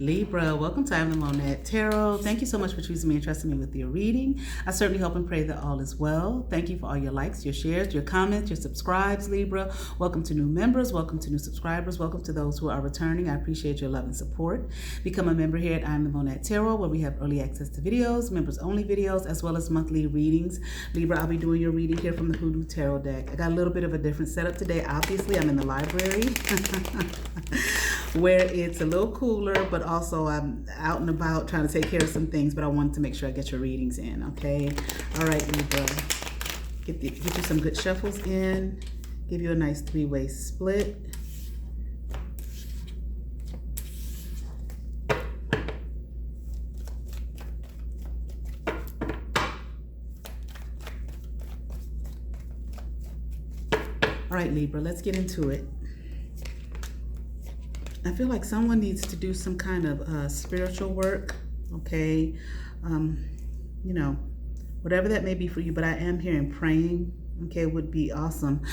Libra, welcome to I'm the Monad Tarot. Thank you so much for choosing me and trusting me with your reading. I certainly hope and pray that all is well. Thank you for all your likes, your shares, your comments, your subscribes, Libra. Welcome to new members. Welcome to new subscribers. Welcome to those who are returning. I appreciate your love and support. Become a member here at I'm the Monad Tarot, where we have early access to videos, members only videos, as well as monthly readings. Libra, I'll be doing your reading here from the Hoodoo Tarot deck. I got a little bit of a different setup today. Obviously, I'm in the library where it's a little cooler, but also I'm out and about trying to take care of some things, but I wanted to make sure I get your readings in, okay? All right, Libra, get you some good shuffles in, give you a nice three-way split. All right, Libra, let's get into it. I feel like someone needs to do some kind of spiritual work, okay? You know, whatever that may be for you, but I am hearing praying, okay, would be awesome,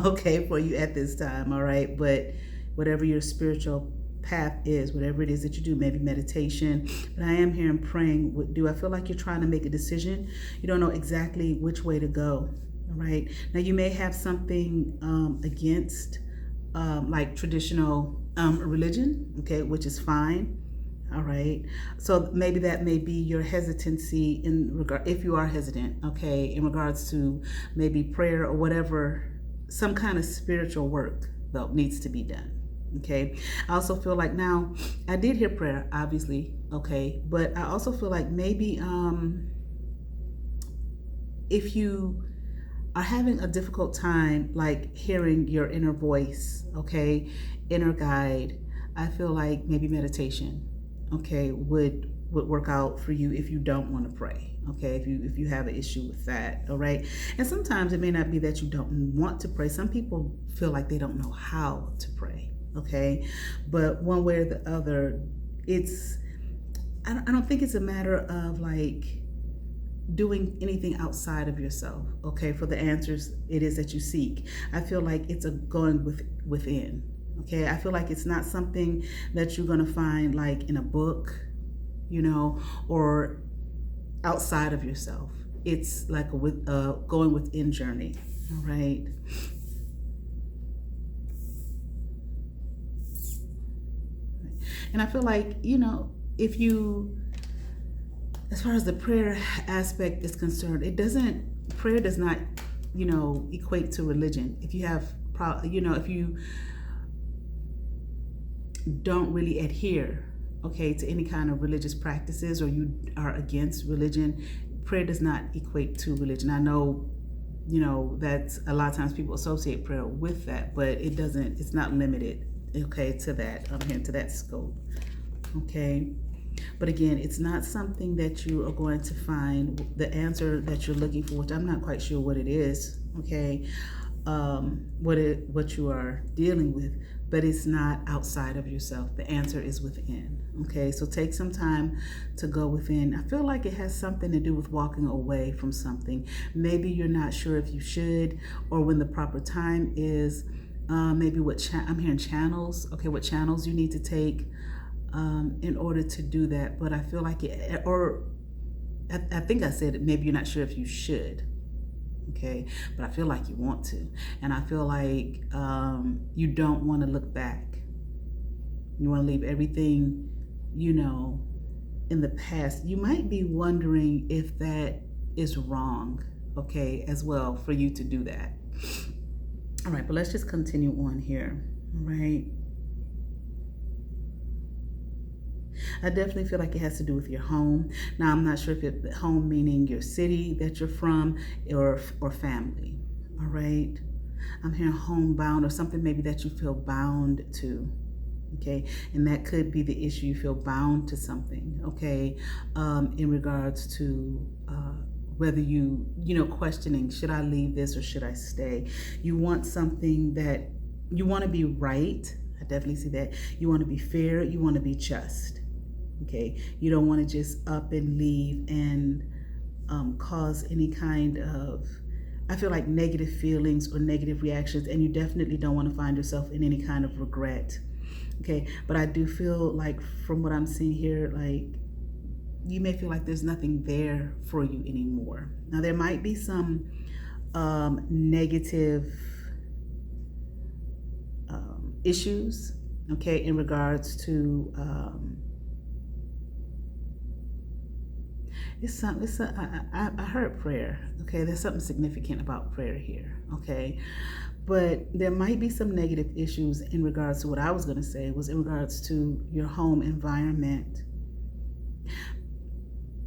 okay, for you at this time, all right? But whatever your spiritual path is, whatever it is that you do, maybe meditation, but I am hearing praying would do. I feel like you're trying to make a decision. You don't know exactly which way to go, all right? Now, you may have something against like traditional religion, okay, which is fine, all right? So maybe that may be your hesitancy in regard, if you are hesitant, okay, in regards to maybe prayer or whatever, some kind of spiritual work, though, needs to be done, okay? I also feel like, now, I did hear prayer, obviously, okay, but I also feel like maybe if you are having a difficult time like hearing your inner voice, okay, inner guide, I feel like maybe meditation, okay, would work out for you if you don't want to pray, okay, if you have an issue with that, all right? And sometimes it may not be that you don't want to pray. Some people feel like they don't know how to pray, okay? But one way or the other, I don't think it's a matter of like doing anything outside of yourself, okay, for the answers it is that you seek. I feel like it's a going within, okay? I feel like it's not something that you're going to find like in a book, you know, or outside of yourself. It's like a going within journey, all right? And I feel like, you know, if you, as far as the prayer aspect is concerned, prayer does not, you know, equate to religion. If you have, you know, if you don't really adhere, okay, to any kind of religious practices, or you are against religion, prayer does not equate to religion. I know, you know, that's a lot of times people associate prayer with that, but it doesn't, it's not limited, okay, to that, to that scope, okay? But again, it's not something that you are going to find the answer that you're looking for, which I'm not quite sure what it is, okay, what you are dealing with, but it's not outside of yourself. The answer is within, okay? So take some time to go within. I feel like it has something to do with walking away from something. Maybe you're not sure if you should, or when the proper time is, maybe I'm hearing channels, okay, what channels you need to take in order to do that. But I feel like I think I said maybe you're not sure if you should, okay, but I feel like you want to, and I feel like you don't want to look back. You want to leave everything, you know, in the past. You might be wondering if that is wrong, okay, as well, for you to do that. All right, but let's just continue on here, all right? I definitely feel like it has to do with your home. Now, I'm not sure if it's home meaning your city that you're from, or family, all right? I'm hearing homebound, or something maybe that you feel bound to, okay? And that could be the issue. You feel bound to something, okay, in regards to whether you know, questioning, should I leave this or should I stay? You want something that, you want to be right. I definitely see that. You want to be fair. You want to be just. Okay, you don't want to just up and leave and cause any kind of, I feel like, negative feelings or negative reactions, and you definitely don't want to find yourself in any kind of regret, Okay, but I do feel like from what I'm seeing here, like you may feel like there's nothing there for you anymore. Now there might be some negative issues, okay, in regards to I heard prayer. Okay, there's something significant about prayer here. Okay, but there might be some negative issues in regards to what I was going to say was in regards to your home environment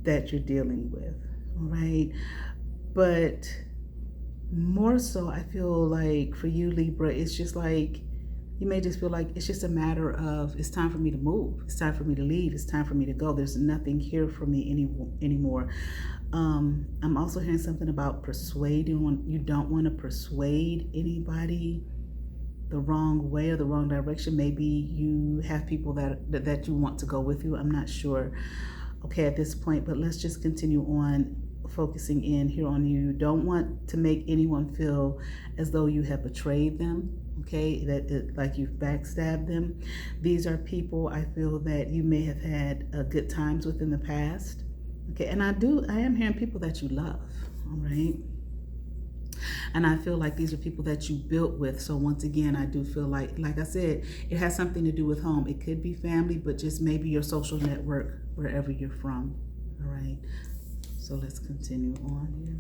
that you're dealing with. All right, but more so, I feel like for you, Libra, it's just like you may just feel like it's just a matter of it's time for me to move. It's time for me to leave. It's time for me to go. There's nothing here for me anymore. I'm also hearing something about persuading. You don't want to persuade anybody the wrong way or the wrong direction. Maybe you have people that you want to go with you. I'm not sure. Okay, at this point, but let's just continue on focusing in here on you. Don't want to make anyone feel as though you have betrayed them, okay, like you've backstabbed them. These are people I feel that you may have had good times with in the past, okay, and I am hearing people that you love, all right, and I feel like these are people that you built with. So once again, I do feel like I said, it has something to do with home. It could be family, but just maybe your social network wherever you're from, all right. So let's continue on here.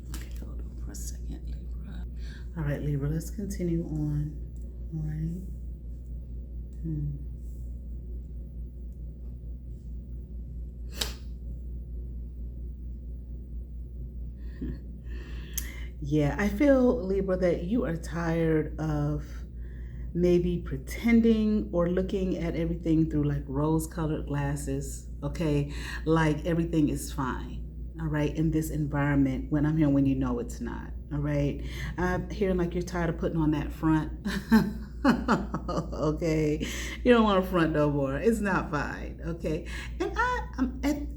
Okay, hold on for a second, Libra. All right, Libra, let's continue on. All right. Yeah, I feel, Libra, that you are tired of maybe pretending or looking at everything through like rose-colored glasses, okay? Like everything is fine, all right, in this environment when I'm here when you know it's not, all right? I'm hearing like you're tired of putting on that front. Okay, you don't want to front no more. It's not fine, okay? And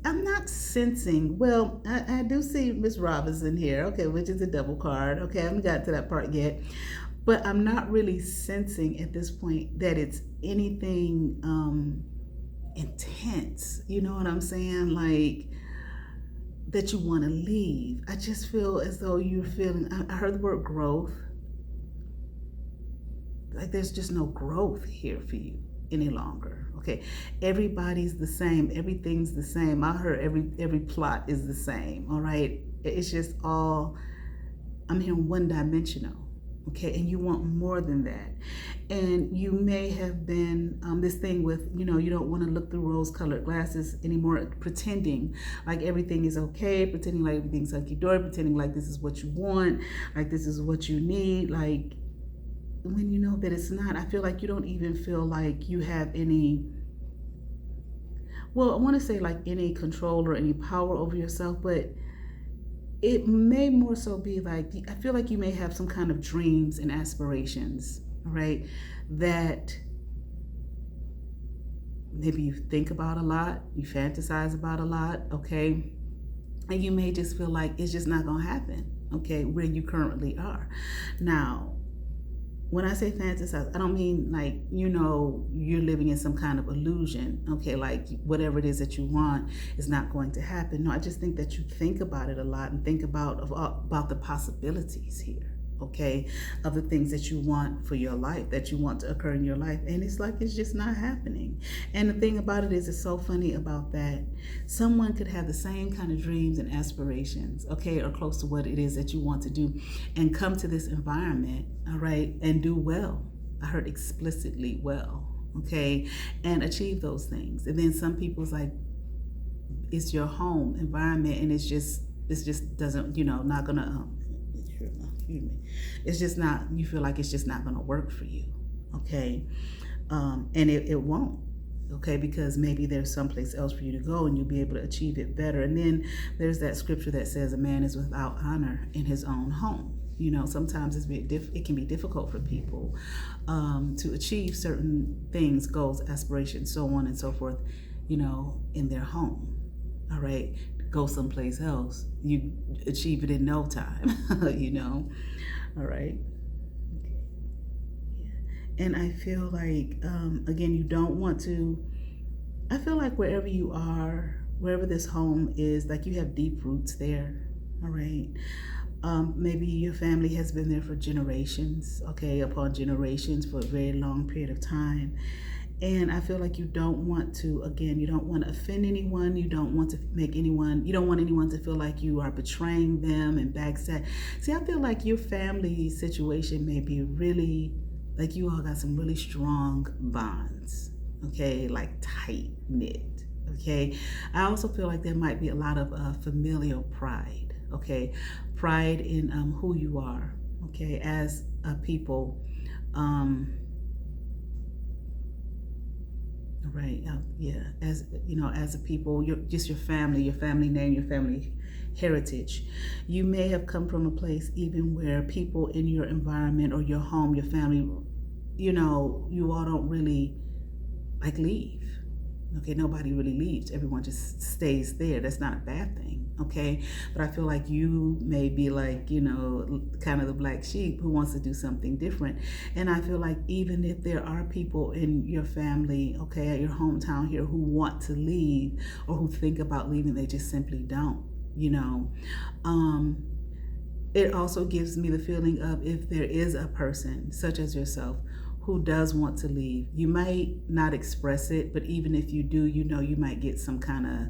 I'm not sensing. Well, I do see Miss Robinson here, okay, which is a double card. Okay, I haven't got to that part yet, but I'm not really sensing at this point that it's anything intense. You know what I'm saying? Like that you want to leave. I just feel as though you're feeling. I heard the word growth. Like there's just no growth here for you any longer. Okay, everybody's the same. Everything's the same. I heard every plot is the same. All right, it's just all. I'm hearing one-dimensional. Okay, and you want more than that. And you may have been this thing with, you don't want to look through rose-colored glasses anymore, pretending like everything is okay, pretending like everything's hunky-dory, pretending like this is what you want, like this is what you need, like when you know that it's not. I feel like you don't even feel like you have any, well, I want to say like any control or any power over yourself, but it may more so be like, I feel like you may have some kind of dreams and aspirations, right, that maybe you think about a lot, you fantasize about a lot, okay, and you may just feel like it's just not gonna happen, okay, where you currently are. Now, when I say fantasize, I don't mean like, you're living in some kind of illusion, okay, like whatever it is that you want is not going to happen. No, I just think that you think about it a lot and think about the possibilities here, okay, of the things that you want for your life, that you want to occur in your life, and it's like it's just not happening. And the thing about it is, it's so funny about that. Someone could have the same kind of dreams and aspirations, okay, or close to what it is that you want to do, and come to this environment, all right, and do well. I heard explicitly well, okay, and achieve those things. And then some people's like, it's your home environment, and it's just doesn't, not gonna it's just not, you feel like it's just not gonna work for you, okay, and it won't, okay, because maybe there's someplace else for you to go and you'll be able to achieve it better. And then there's that scripture that says a man is without honor in his own home. Sometimes it can be difficult for people to achieve certain things, goals, aspirations, so on and so forth, in their home. all right, go someplace else. You achieve it in no time, you know, all right. Okay. Yeah. And I feel like, again, you don't want to, I feel like wherever you are, wherever this home is, like you have deep roots there, all right. Maybe your family has been there for generations, okay, upon generations for a very long period of time. And I feel like you don't want to, again, you don't want to offend anyone. You don't want to make anyone, you don't want anyone to feel like you are betraying them and backstab. See, I feel like your family situation may be really, like you all got some really strong bonds, okay, like tight knit, okay. I also feel like there might be a lot of familial pride, okay, pride in who you are, okay, as a people. Right. Yeah. As you know, as a people, your family, your family name, your family heritage. You may have come from a place even where people in your environment or your home, your family, you know, you all don't really like leave. Okay, nobody really leaves. Everyone just stays there. That's not a bad thing. Okay, but I feel like you may be like, you know, kind of the black sheep who wants to do something different. And I feel like even if there are people in your family, okay, at your hometown here who want to leave or who think about leaving, they just simply don't, you know. It also gives me the feeling of if there is a person such as yourself who does want to leave, you might not express it, but even if you do, you know, you might get some kind of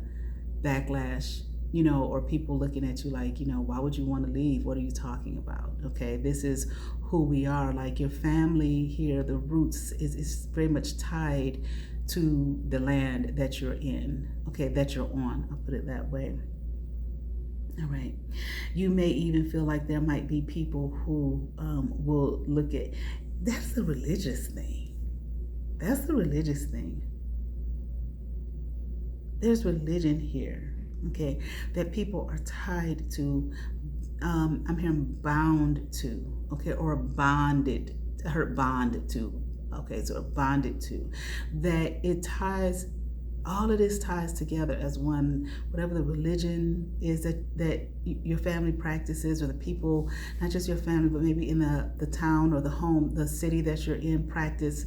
backlash, you know, or people looking at you like, you know, why would you want to leave? What are you talking about? Okay, this is who we are. Like your family here, the roots is very much tied to the land that you're in, okay, that you're on. I'll put it that way. All right. You may even feel like there might be people who will look at, that's the religious thing. That's the religious thing. There's religion here, okay, that people are tied to. I'm hearing bound to, okay, or bonded, bonded to, okay, so bonded to. That it ties, all of this ties together as one, whatever the religion is that your family practices, or the people, not just your family, but maybe in the town or the home, the city that you're in, practice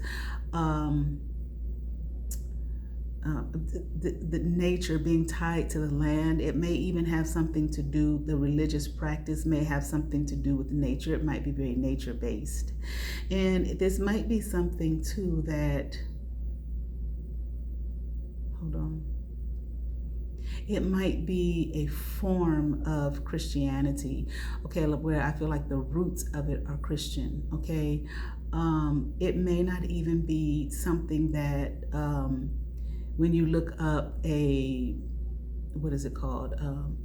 the nature being tied to the land. It may even have something to do, the religious practice may have something to do with nature. It might be very nature based. And this might be something too that, hold on, it might be a form of Christianity, okay, where I feel like the roots of it are Christian, okay. It may not even be something that when you look up what is it called?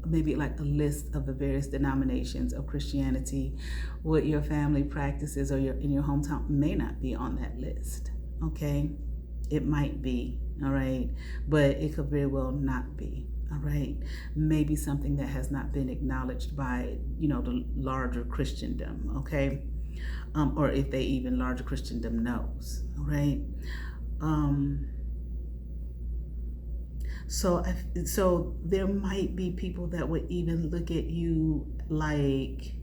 Maybe like a list of the various denominations of Christianity, what your family practices or in your hometown may not be on that list, okay? It might be, all right? But it could very well not be, all right? Maybe something that has not been acknowledged by, you know, the larger Christendom, okay? Or if they even larger Christendom knows, all right? So there might be people that would even look at you like,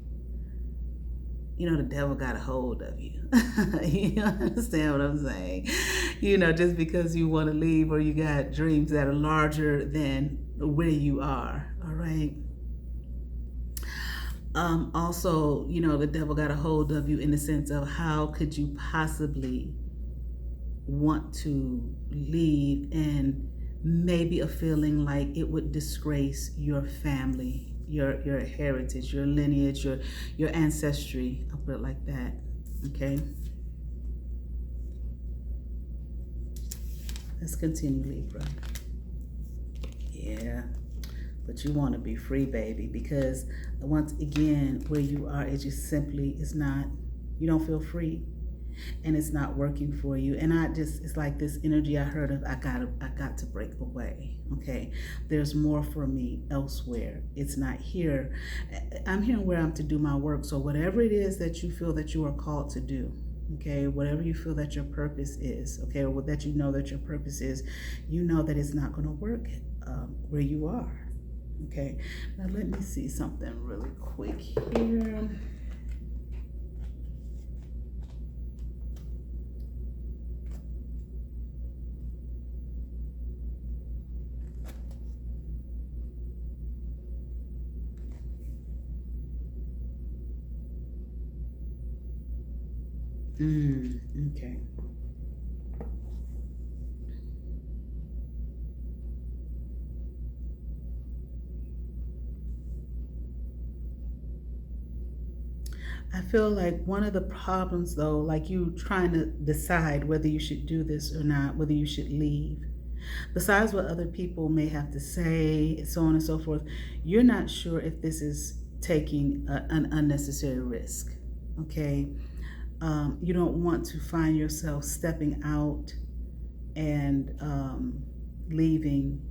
you know, the devil got a hold of you. You understand what I'm saying? You know, just because you want to leave or you got dreams that are larger than where you are, all right? Also, you know, the devil got a hold of you in the sense of how could you possibly want to leave, and maybe a feeling like it would disgrace your family, your heritage, your lineage, your ancestry. I'll put it like that, okay? Let's continue, Libra. Yeah, but you want to be free, baby, because once again, where you are, it just simply is not, you don't feel free. And it's not working for you. And it's like this energy I heard of, I got to break away, okay? There's more for me elsewhere. It's not here. I'm here where I'm to do my work. So whatever it is that you feel that you are called to do, okay, whatever you feel that your purpose is, okay, or that you know that your purpose is, you know that it's not going to work where you are. Okay, now let me see something really quick here. Okay. I feel like one of the problems, though, like you trying to decide whether you should do this or not, whether you should leave, besides what other people may have to say, so on and so forth, you're not sure if this is taking an unnecessary risk. Okay. You don't want to find yourself stepping out and leaving,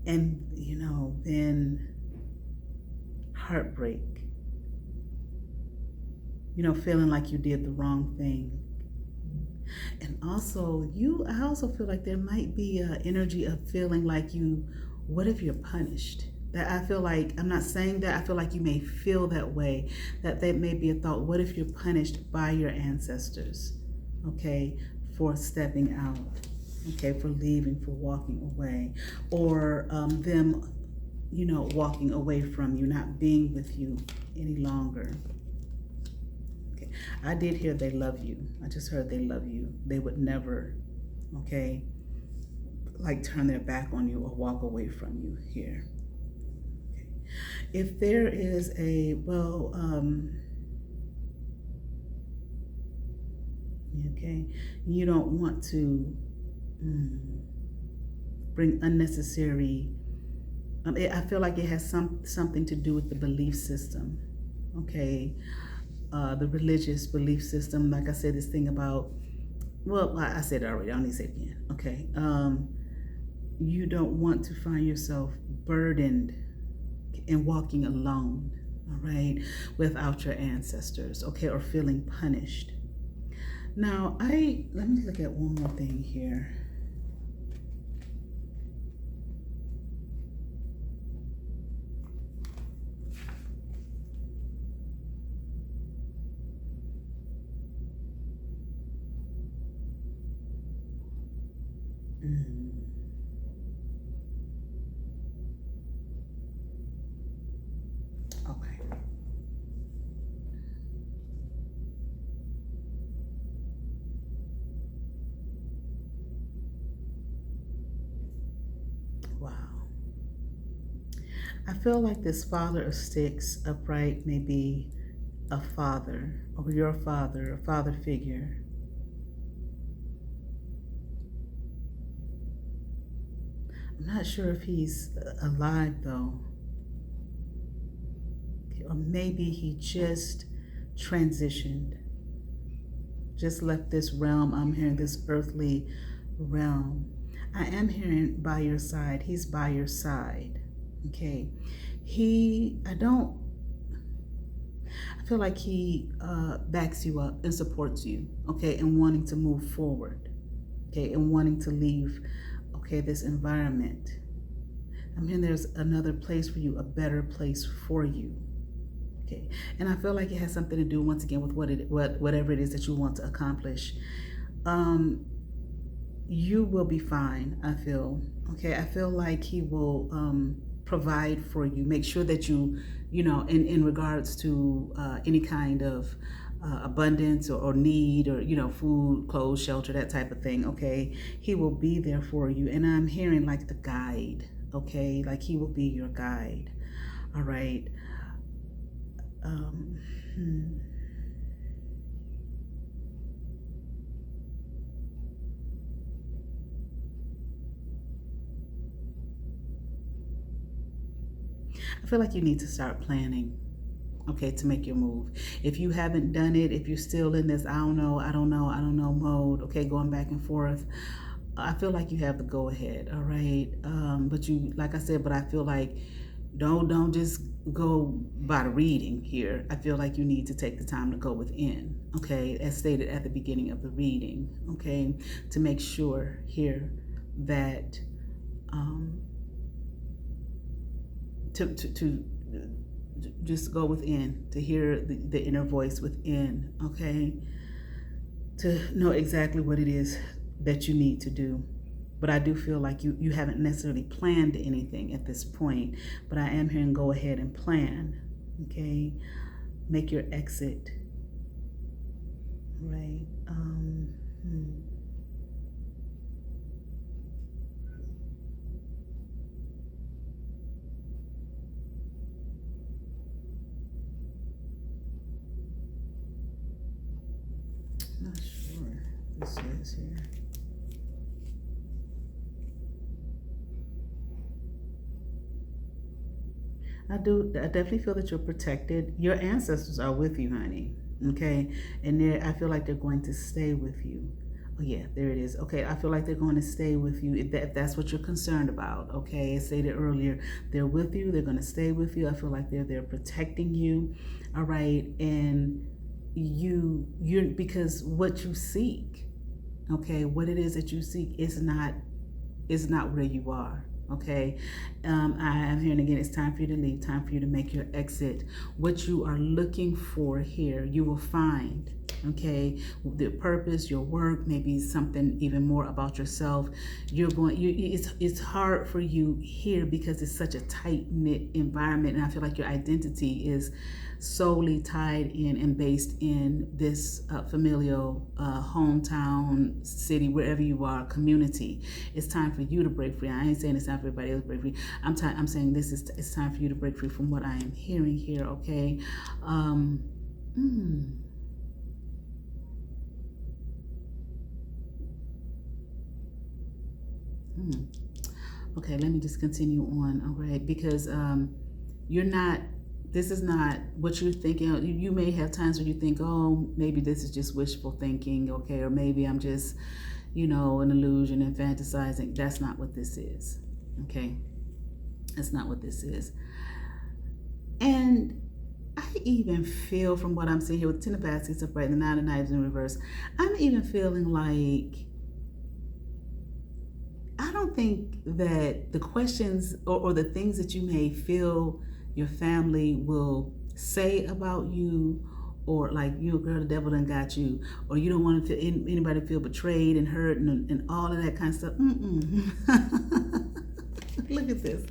and then heartbreak, feeling like you did the wrong thing. And also, I also feel like there might be an energy of feeling like what if you're punished? That I feel like, I'm not saying that, I feel like you may feel that way, that may be a thought. What if you're punished by your ancestors, okay, for stepping out, okay, for leaving, for walking away, or them, walking away from you, not being with you any longer. Okay, I did hear they love you. I just heard they love you. They would never, okay, like turn their back on you or walk away from you here. If there is okay, you don't want to bring unnecessary, I feel like it has something to do with the belief system, okay, the religious belief system. Like I said, this thing about, I said it already, I don't need to say it again, okay. You don't want to find yourself burdened and walking alone, all right, without your ancestors, okay, or feeling punished. Now, let me look at one more thing here. Okay. Wow. I feel like this Father of Sticks upright may be a father, or your father, a father figure. I'm not sure if he's alive though. Or maybe he just transitioned, just left this realm. I'm hearing this earthly realm. I am hearing by your side. He's by your side. Okay. I feel like he backs you up and supports you, okay, and wanting to move forward, okay, and wanting to leave, okay, this environment. I'm hearing there's another place for you, a better place for you. Okay. And I feel like it has something to do, once again, with whatever it is that you want to accomplish. You will be fine, I feel. Okay, I feel like he will provide for you, make sure that you in regards to any kind of abundance or need, or food, clothes, shelter, that type of thing, okay, he will be there for you. And I'm hearing like the guide, okay, like he will be your guide. All right. I feel like you need to start planning, okay, to make your move. If you haven't done it, if you're still in this I don't know mode, okay, going back and forth, I feel like you have the go ahead, all right. But you, like I said, but I feel like don't just go by the reading here. I feel like you need to take the time to go within, okay, as stated at the beginning of the reading, okay, to make sure here that to just go within, to hear the inner voice within, okay? To know exactly what it is that you need to do. But I do feel like you haven't necessarily planned anything at this point, but I am hearing go ahead and plan, okay? Make your exit, right? Not sure this is here. I definitely feel that you're protected. Your ancestors are with you, honey. Okay, and I feel like they're going to stay with you. Oh yeah, there it is. Okay, I feel like they're going to stay with you if that's what you're concerned about. Okay, I stated earlier, they're with you. They're going to stay with you. I feel like they're protecting you. All right, and you're because what you seek, okay, what it is that you seek is not where you are. Okay, I am hearing again, it's time for you to leave, time for you to make your exit. What you are looking for here, you will find. Okay, the purpose, your work, maybe something even more about yourself. It's hard for you here because it's such a tight-knit environment, and I feel like your identity is solely tied in and based in this familial hometown, city, wherever you are, community. It's time for you to break free. I ain't saying it's time for everybody else to break free. I'm saying it's time for you to break free from what I am hearing here. Okay. Okay, let me just continue on. All right, because you're not. This is not what you're thinking. You may have times when you think, oh, maybe this is just wishful thinking, okay, or maybe I'm just, an illusion and fantasizing. That's not what this is, okay? That's not what this is. And I even feel from what I'm seeing here with 10 of baskets upright and the 9 of knives in reverse, I'm even feeling like I don't think that the questions or the things that you may feel your family will say about you, or like, you girl, the devil done got you, or you don't want to feel anybody feel betrayed and hurt and all of that kind of stuff. Look at this.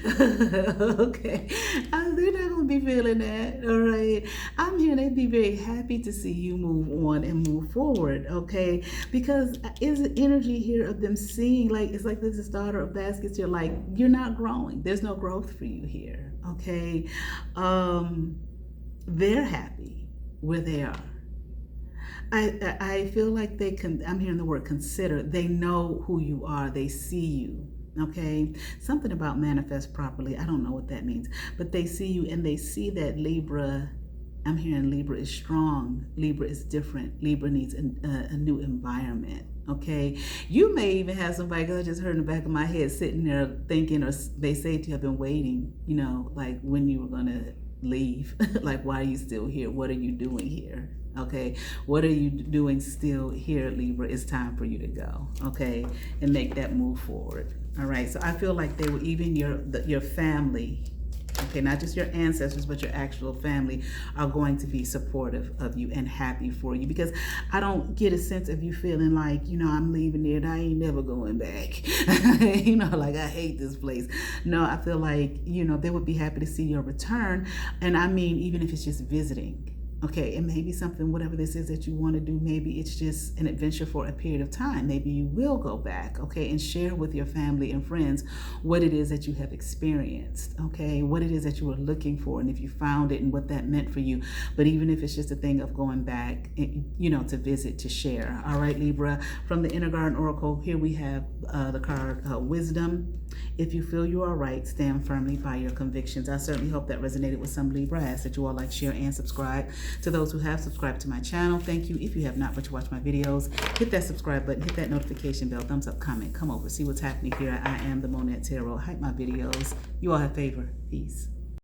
Okay, they're not going to be feeling that. All right, I'm here. They'd be very happy to see you move on and move forward. Okay, because is the energy here of them seeing, like, it's like this is daughter of baskets. You're like, you're not growing. There's no growth for you here. Okay, they're happy where they are. I feel like I'm hearing the word consider. They know who you are. They see you. Okay, something about manifest properly. I don't know what that means, but they see you and they see that Libra. I'm hearing Libra is strong. Libra is different. Libra needs a new environment. Okay, you may even have somebody, because I just heard in the back of my head, sitting there thinking, or they say to you, I've been waiting, like when you were gonna leave. Like, why are you still here? What are you doing here? Okay, what are you doing still here, Libra? It's time for you to go, okay, and make that move forward. All right, so I feel like they were, even your family, okay, not just your ancestors, but your actual family are going to be supportive of you and happy for you, because I don't get a sense of you feeling like, I'm leaving there and I ain't never going back. Like, I hate this place. No, I feel like, they would be happy to see your return. And I mean, even if it's just visiting. Okay, and maybe something, whatever this is that you want to do, maybe it's just an adventure for a period of time. Maybe you will go back, okay, and share with your family and friends what it is that you have experienced, okay, what it is that you were looking for, and if you found it and what that meant for you. But even if it's just a thing of going back, to visit, to share. All right, Libra, from the Inner Garden Oracle, here we have the card Wisdom. If you feel you are right, stand firmly by your convictions. I certainly hope that resonated with some Libra. I ask that you all like, share, and subscribe. To those who have subscribed to my channel, thank you. If you have not, but you watch my videos, hit that subscribe button, hit that notification bell, thumbs up, comment, come over, see what's happening here. I am the Monette Tarot. Hype my videos. You all have favor. Peace.